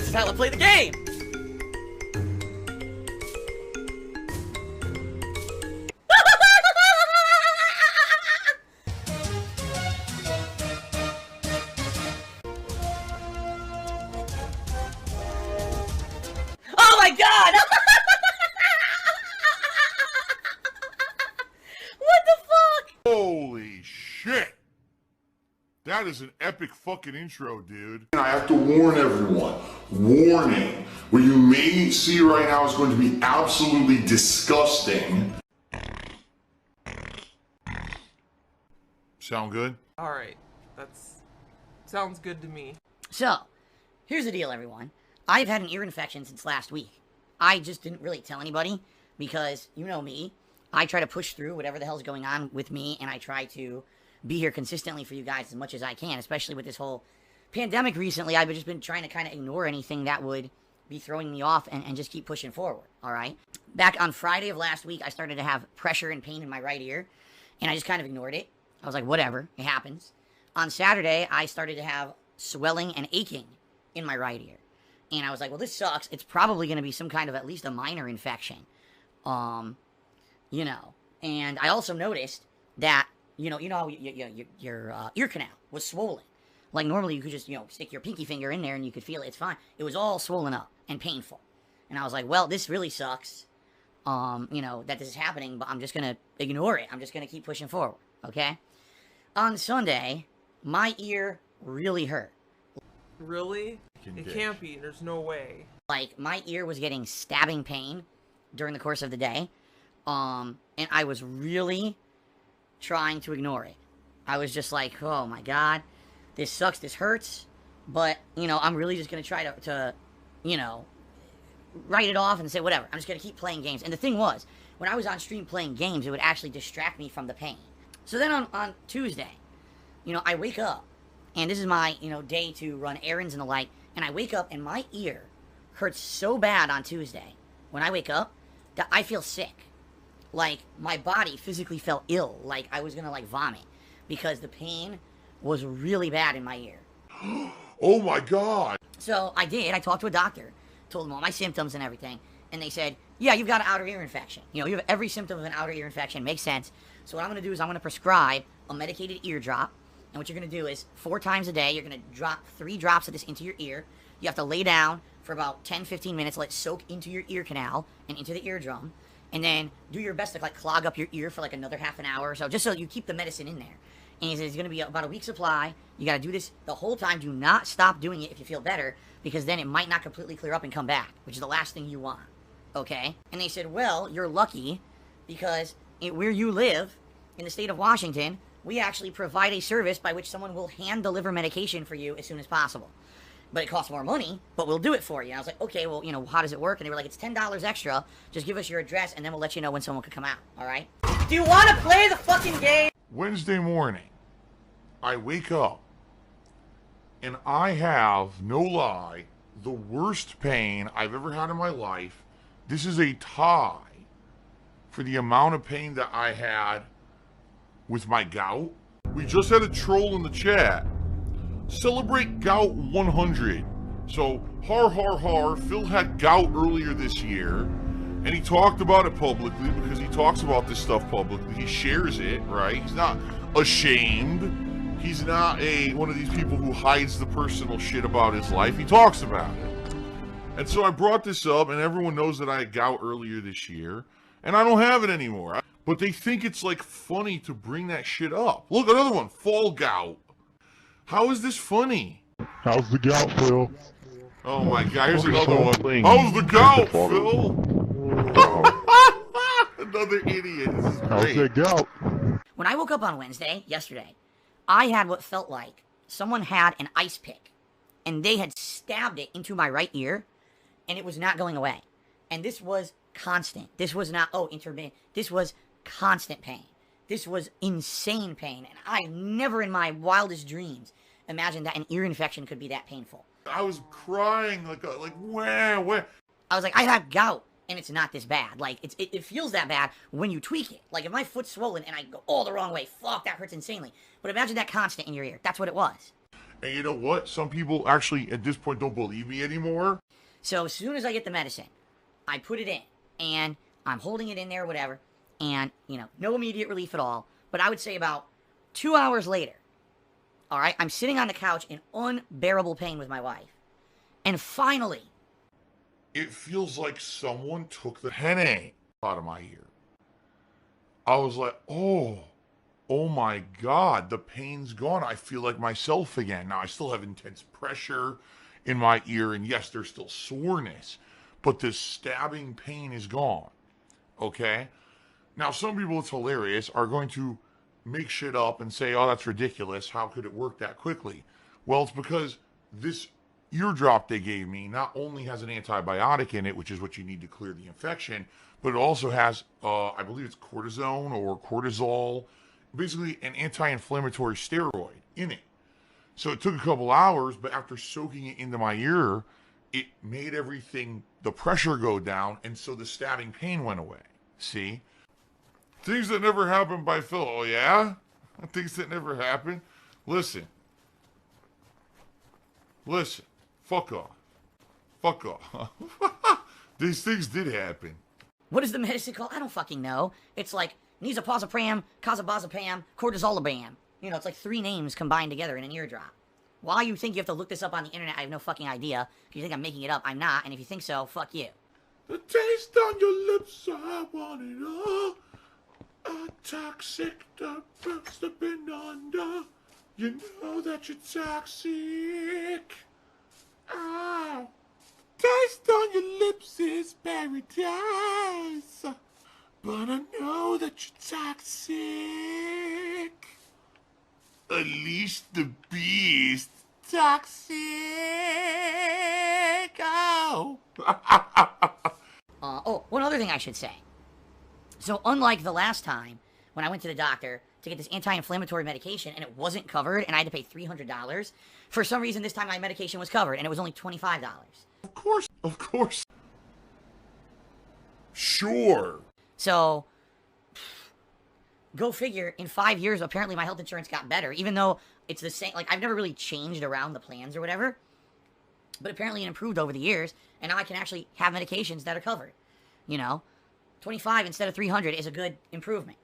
This is how I play the game! Oh my god! What the fuck? Holy shit! That is an epic fucking intro, dude. And I have to warn everyone. Warning. What you may see right now is going to be absolutely disgusting. Sound good? Alright, sounds good to me. So, here's the deal, everyone. I've had an ear infection since last week. I just didn't really tell anybody because, you know me, I try to push through whatever the hell's going on with me, and I try to be here consistently for you guys as much as I can, especially with this whole pandemic recently. I've just been trying to kind of ignore anything that would be throwing me off and just keep pushing forward, all right? Back on Friday of last week, I started to have pressure and pain in my right ear, and I just kind of ignored it. I was like, whatever, it happens. On Saturday, I started to have swelling and aching in my right ear. And I was like, well, this sucks. It's probably going to be some kind of at least a minor infection. You know. And I also noticed that, you know how your ear canal was swollen. Like, normally you could just, stick your pinky finger in there and you could feel it. It's fine. It was all swollen up and painful. And I was like, well, this really sucks, that this is happening, but I'm just going to ignore it. I'm just going to keep pushing forward, okay? On Sunday, my ear really hurt. Really? It can't be. There's no way. Like, my ear was getting stabbing pain during the course of the day. And I was really trying to ignore it. I was just like, oh my god, this sucks, this hurts. But, I'm really just going to try to write it off and say, whatever. I'm just going to keep playing games. And the thing was, when I was on stream playing games, it would actually distract me from the pain. So then on Tuesday, I wake up. And this is my, day to run errands and the like. And I wake up and my ear hurts so bad on Tuesday when I wake up that I feel sick. Like, my body physically felt ill. Like, I was going to, vomit. Because the pain was really bad in my ear. Oh my god! So I did. I talked to a doctor. Told them all my symptoms and everything. And they said, yeah, you've got an outer ear infection. You have every symptom of an outer ear infection. Makes sense. So what I'm going to do is I'm going to prescribe a medicated ear drop. And what you're going to do is 4 times a day, you're going to drop 3 drops of this into your ear. You have to lay down for about 10-15 minutes, let it soak into your ear canal and into the eardrum. And then do your best to clog up your ear for another half an hour or so, just so you keep the medicine in there. And he says it's going to be about a week's supply. You got to do this the whole time. Do not stop doing it if you feel better, because then it might not completely clear up and come back, which is the last thing you want. Okay? And they said, well, you're lucky because where you live, in the state of Washington, we actually provide a service by which someone will hand deliver medication for you as soon as possible. But it costs more money, but we'll do it for you. And I was like, okay, well, how does it work? And they were like, it's $10 extra. Just give us your address, and then we'll let you know when someone could come out, all right? Do you want to play the fucking game? Wednesday morning, I wake up, and I have, no lie, the worst pain I've ever had in my life. This is a tie for the amount of pain that I had with my gout. We just had a troll in the chat. Celebrate gout 100. So, har har har, Phil had gout earlier this year, and he talked about it publicly because he talks about this stuff publicly. He shares it, right? He's not ashamed. He's not one of these people who hides the personal shit about his life. He talks about it. And so I brought this up, and everyone knows that I had gout earlier this year, and I don't have it anymore. But they think it's funny to bring that shit up. Look, another one, fall gout. How is this funny? How's the gout, Phil? Oh my god, here's another one. How's the gout, Phil? Another idiot. This is great. How's the gout? When I woke up on Wednesday, yesterday, I had what felt like someone had an ice pick, and they had stabbed it into my right ear, and it was not going away. And this was constant. This was not, intermittent. This was constant pain. This was insane pain, and I never in my wildest dreams imagined that an ear infection could be that painful. I was crying where? I was like, I have gout, and it's not this bad. It feels that bad when you tweak it. Like, if my foot's swollen and I go all the wrong way, fuck, that hurts insanely. But imagine that constant in your ear. That's what it was. And you know what? Some people actually at this point don't believe me anymore. So as soon as I get the medicine, I put it in, and I'm holding it in there, whatever, and, no immediate relief at all. But I would say about 2 hours later, all right, I'm sitting on the couch in unbearable pain with my wife. And finally, it feels like someone took the penny out of my ear. I was like, oh my God, the pain's gone. I feel like myself again. Now, I still have intense pressure in my ear, and yes, there's still soreness, but this stabbing pain is gone. Okay? Now, some people, it's hilarious, are going to make shit up and say, oh, that's ridiculous. How could it work that quickly? Well, it's because this eardrop they gave me not only has an antibiotic in it, which is what you need to clear the infection, but it also has, I believe it's cortisone or cortisol, basically an anti-inflammatory steroid in it. So it took a couple hours, but after soaking it into my ear, it made everything, the pressure go down, and so the stabbing pain went away. See? Things that never happened by Phil. Oh, yeah? Things that never happened? Listen. Fuck off. Fuck off. These things did happen. what is the medicine called? I don't fucking know. It's like nizapazepam, kazabazepam, cortisolabam. It's like 3 names combined together in an eardrop. Why you think you have to look this up on the internet, I have no fucking idea. If you think I'm making it up, I'm not. And if you think so, fuck you. The taste on your lips, I want it all. A toxic, the best I've been under. You know that you're toxic. Ow. Taste on your lips is paradise. But I know that you're toxic. Unleash the beast. Toxic. Oh. One other thing I should say. So unlike the last time when I went to the doctor to get this anti-inflammatory medication and it wasn't covered and I had to pay $300, for some reason this time my medication was covered and it was only $25. Of course. Sure. So, go figure, in 5 years, apparently my health insurance got better, even though it's the same, I've never really changed around the plans or whatever, but apparently it improved over the years, and now I can actually have medications that are covered, 25 instead of 300 is a good improvement,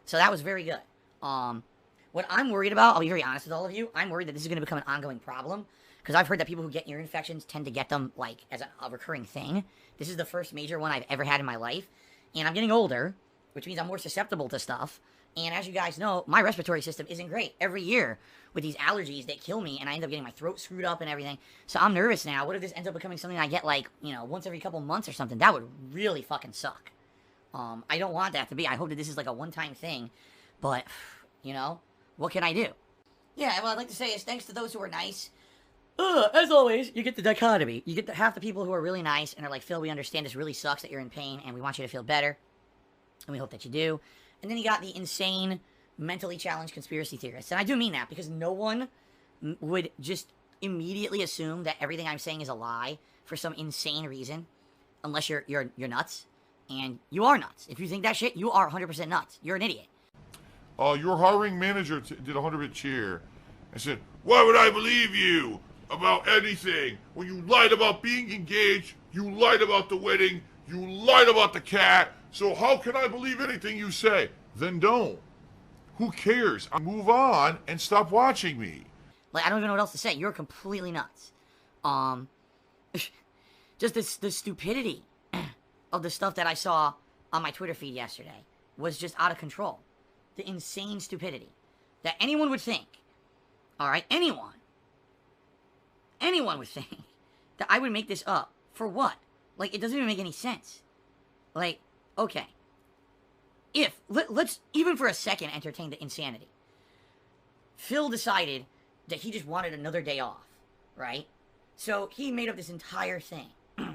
so that was very good. What I'm worried about, I'll be very honest with all of you, I'm worried that this is going to become an ongoing problem, because I've heard that people who get ear infections tend to get them, as a recurring thing. This is the first major one I've ever had in my life, and I'm getting older, which means I'm more susceptible to stuff. And as you guys know, my respiratory system isn't great. Every year, with these allergies, they kill me, and I end up getting my throat screwed up and everything. So I'm nervous now. What if this ends up becoming something I get, once every couple months or something? That would really fucking suck. I don't want that to be. I hope that this is, a one-time thing. But, what can I do? Yeah, what I'd like to say is thanks to those who are nice. As always, you get the dichotomy. You get half the people who are really nice and are like, Phil, we understand this really sucks that you're in pain, and we want you to feel better. And we hope that you do. And then you got the insane, mentally challenged conspiracy theorists. And I do mean that, because no one would just immediately assume that everything I'm saying is a lie for some insane reason, unless you're nuts. And you are nuts. If you think that shit, you are 100% nuts. You're an idiot. Your hiring manager did a 100-bit cheer and said, why would I believe you about anything? When you lied about being engaged, you lied about the wedding, you lied about the cat, so how can I believe anything you say? Then don't. Who cares? I move on and stop watching me. I don't even know what else to say. You're completely nuts. Just the stupidity of the stuff that I saw on my Twitter feed yesterday was just out of control. The insane stupidity that anyone would think, alright, anyone would think that I would make this up. For what? It doesn't even make any sense. Okay. Let's, even for a second, entertain the insanity. Phil decided that he just wanted another day off, right? So he made up this entire thing,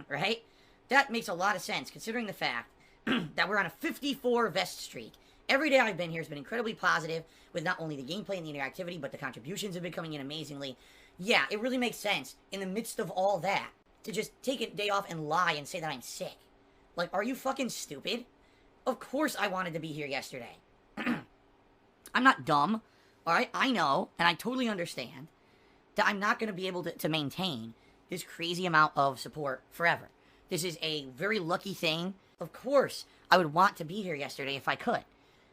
right? That makes a lot of sense, considering the fact that we're on a 54 vest streak. Every day I've been here has been incredibly positive, with not only the gameplay and the interactivity, but the contributions have been coming in amazingly. Yeah, it really makes sense, in the midst of all that, to just take a day off and lie and say that I'm sick. Are you fucking stupid? Of course I wanted to be here yesterday. I'm not dumb, alright? I know, and I totally understand, that I'm not going to be able to maintain this crazy amount of support forever. This is a very lucky thing. Of course, I would want to be here yesterday if I could.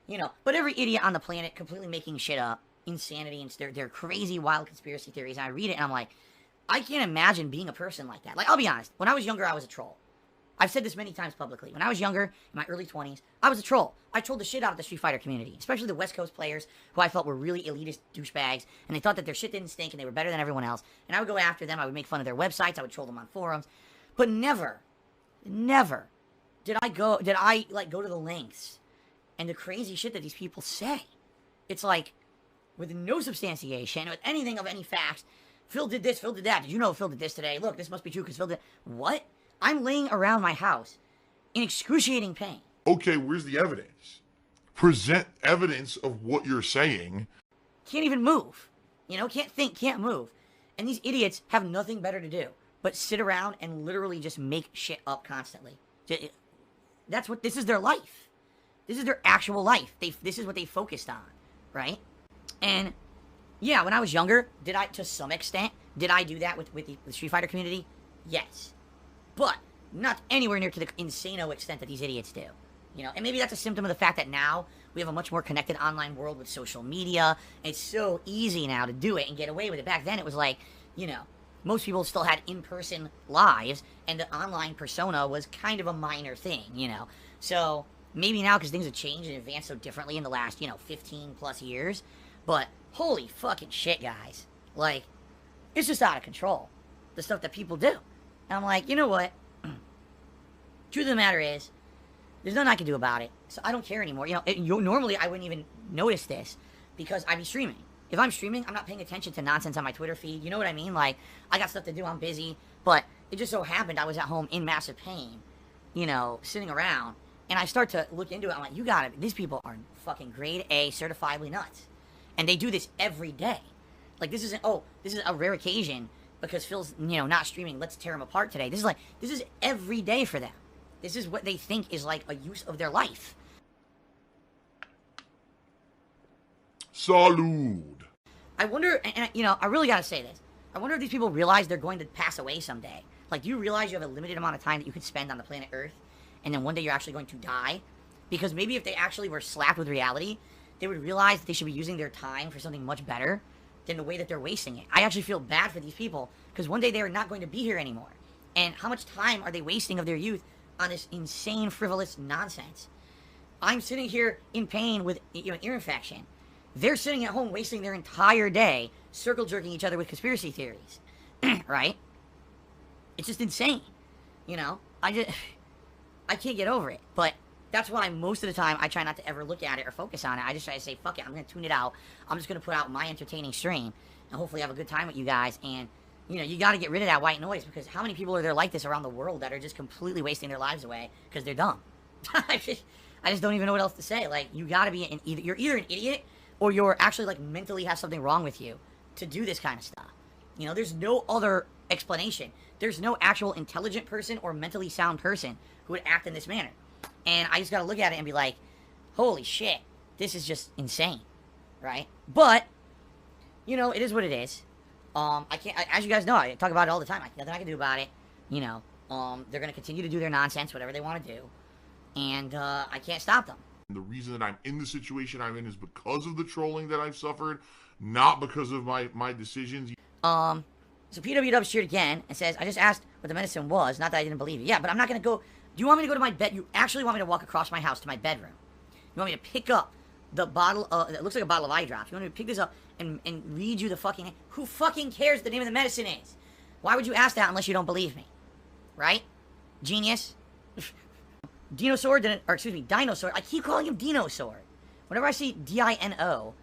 You know, but every idiot on the planet completely making shit up, insanity, and their crazy, wild conspiracy theories. And I read it and I'm like, I can't imagine being a person like that. Like, I'll be honest. When I was younger, I was a troll. I've said this many times publicly. When I was younger, in my early 20s, I was a troll. I trolled the shit out of the Street Fighter community, especially the West Coast players who I felt were really elitist douchebags, and they thought that their shit didn't stink and they were better than everyone else. And I would go after them. I would make fun of their websites. I would troll them on forums. But never did I go to the lengths and the crazy shit that these people say. It's like, with no substantiation, with anything of any facts, Phil did this, Phil did that. Did you know Phil did this today? Look, this must be true because Phil did... What? I'm laying around my house in excruciating pain. Okay, where's the evidence? Present evidence of what you're saying. Can't even move. You know, can't think, can't move. And these idiots have nothing better to do but sit around and literally just make shit up constantly. This is their life. This is their actual life. This is what they focused on, right? And yeah, when I was younger, to some extent, did I do that with the Street Fighter community? Yes. But not anywhere near to the insano extent that these idiots do. You know, and maybe that's a symptom of the fact that now we have a much more connected online world with social media. It's so easy now to do it and get away with it. Back then it was like, you know, most people still had in-person lives, and the online persona was kind of a minor thing, you know. So maybe now, because things have changed and advanced so differently in the last, 15 plus years, but holy fucking shit, guys. Like, it's just out of control, the stuff that people do. And I'm like, you know what? Truth of the matter is, there's nothing I can do about it, so I don't care anymore. Normally I wouldn't even notice this because I'd be streaming. If I'm streaming, I'm not paying attention to nonsense on my Twitter feed. You know what I mean? Like, I got stuff to do, I'm busy. But it just so happened I was at home in massive pain, sitting around. And I start to look into it. I'm like, these people are fucking grade A, certifiably nuts. And they do this every day. Like, this is a rare occasion because Phil's, not streaming. Let's tear him apart today. This is every day for them. This is what they think is like a use of their life. Salud. I wonder, and I really gotta say this. I wonder if these people realize they're going to pass away someday. Like, do you realize you have a limited amount of time that you could spend on the planet Earth, and then one day you're actually going to die? Because maybe if they actually were slapped with reality, they would realize that they should be using their time for something much better than the way that they're wasting it. I actually feel bad for these people, because one day they are not going to be here anymore. And how much time are they wasting of their youth on this insane, frivolous nonsense? I'm sitting here in pain with ear infection. They're sitting at home wasting their entire day circle jerking each other with conspiracy theories. Right? It's just insane. I can't get over it. But that's why most of the time I try not to ever look at it or focus on it. I just try to say, fuck it, I'm going to tune it out. I'm just going to put out my entertaining stream and hopefully have a good time with you guys. And, you got to get rid of that white noise, because how many people are there like this around the world that are just completely wasting their lives away because they're dumb? I just don't even know what else to say. Like, you got to be you're either an idiot or you're actually, like, mentally have something wrong with you to do this kind of stuff. There's no other explanation. There's no actual intelligent person or mentally sound person who would act in this manner. And I just got to look at it and be like, holy shit, this is just insane, right? But, it is what it is. I can't, as you guys know, I talk about it all the time. Nothing I can do about it. They're going to continue to do their nonsense, whatever they want to do. And I can't stop them. The reason that I'm in the situation I'm in is because of the trolling that I've suffered, not because of my decisions. So PW cheered again and says, I just asked what the medicine was, not that I didn't believe you. Yeah, but I'm not going to go. Do you want me to go to my bed? You actually want me to walk across my house to my bedroom? You want me to pick up the bottle it looks like a bottle of eye drops. You want me to pick this up and read you the fucking... Who fucking cares what the name of the medicine is? Why would you ask that unless you don't believe me? Right? Genius? Dinosaur. I keep calling him Dinosaur. Whenever I see D-I-N-O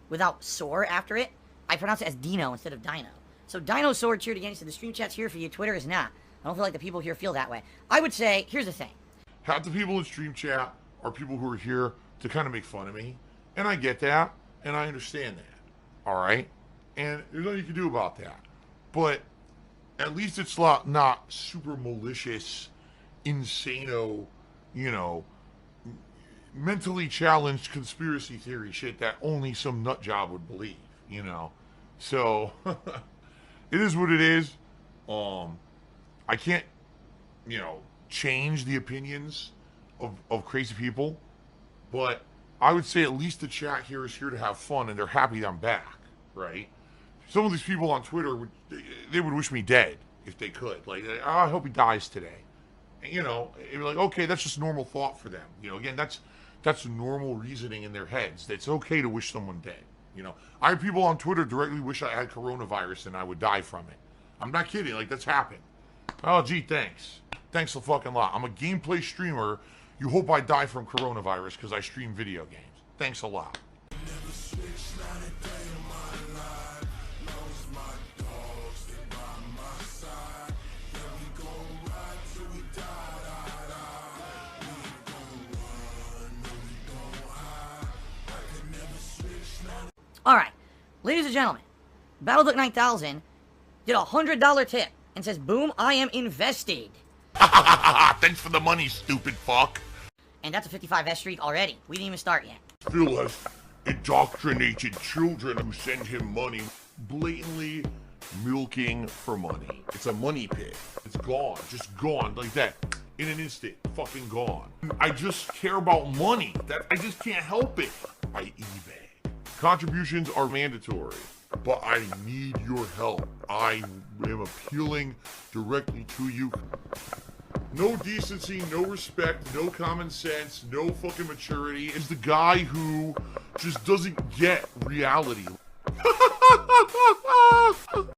without "sore" after it, I pronounce it as Dino instead of Dino. So Dinosaur cheered again. He said, the stream chat's here for you. Twitter is not. I don't feel like the people here feel that way. I would say, here's the thing. Half the people in stream chat are people who are here to kind of make fun of me. And I get that. And I understand that. All right? And there's nothing you can do about that. But at least it's not super malicious, insano, mentally challenged conspiracy theory shit that only some nut job would believe, So, it is what it is. I can't, change the opinions of crazy people, but I would say at least the chat here is here to have fun, and they're happy I'm back, right? Some of these people on Twitter they would wish me dead if they could. Like, oh, I hope he dies today. And, it'd be like, okay, that's just normal thought for them. Again, that's normal reasoning in their heads. It's okay to wish someone dead. I have people on Twitter directly wish I had coronavirus and I would die from it. I'm not kidding. Like, that's happened. Oh, gee, thanks. Thanks a fucking lot. I'm a gameplay streamer. You hope I die from coronavirus because I stream video games. Thanks a lot. Alright, ladies and gentlemen, Battleduck 9000 did a $100 tip and says, boom, I am invested. Thanks for the money, stupid fuck. And that's a 55S streak already. We didn't even start yet. Phil has indoctrinated children who send him money, blatantly milking for money. It's a money pit. It's gone, just gone like that. In an instant, fucking gone. I just care about money. I just can't help it. I eBay. Contributions are mandatory, but I need your help. I am appealing directly to you. No decency, no respect, no common sense, no fucking maturity. Is the guy who just doesn't get reality.